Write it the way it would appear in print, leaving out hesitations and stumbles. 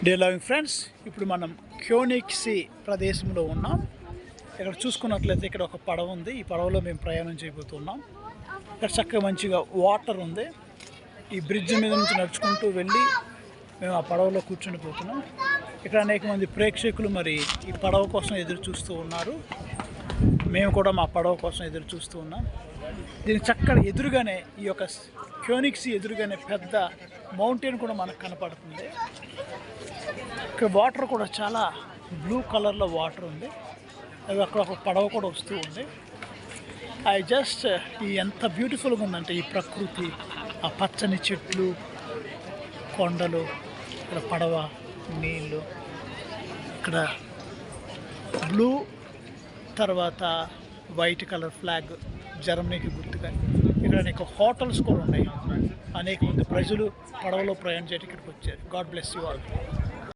Day loving friends, ఇప్పుడు మనం క్యోనిక్సీ ప్రదేశంలో ఉన్నాం. ఇక్కడ చూసుకున్నట్లయితే ఇక్కడ ఒక పడవ ఉంది. ఈ పడవలో మేము ప్రయాణం చేయబోతున్నాం. ఇక్కడ చక్కగా మంచిగా వాటర్ ఉంది. ఈ బ్రిడ్జ్ మీద నుంచి నడుచుకుంటూ వెళ్ళి మేము ఆ పడవలో కూర్చుని పోతున్నాం. ఇక్కడ అనేక మంది ప్రేక్షకులు మరి ఈ పడవ కోసం ఎదురు చూస్తూ ఉన్నారు. మేము కూడా మా పడవ కోసం ఎదురు చూస్తూ ఉన్నాం. దీని చక్కగా ఎదురుగానే ఈ యొక్క క్యోనిక్సీ ఎదురుగానే పెద్ద మౌంటైన్ కూడా మనకు కనపడుతుంది. ఇక్కడ వాటర్ కూడా చాలా బ్లూ కలర్లో వాటర్ ఉంది. అది అక్కడ ఒక పడవ కూడా వస్తూ ఉంది. ఎంత బ్యూటిఫుల్గా ఉందంటే ఈ ప్రకృతి, ఆ పచ్చని చెట్లు, కొండలు, ఇక్కడ పడవ, నీళ్ళు, ఇక్కడ బ్లూ తర్వాత వైట్ కలర్ ఫ్లాగ్ జర్మనీకి గుర్తుగా. ఇక్కడ అనేక హోటల్స్ కూడా ఉన్నాయి. అనేక మంది ప్రజలు పడవలో ప్రయాణం చేయడానికి ఇక్కడికి వచ్చారు. God bless you all.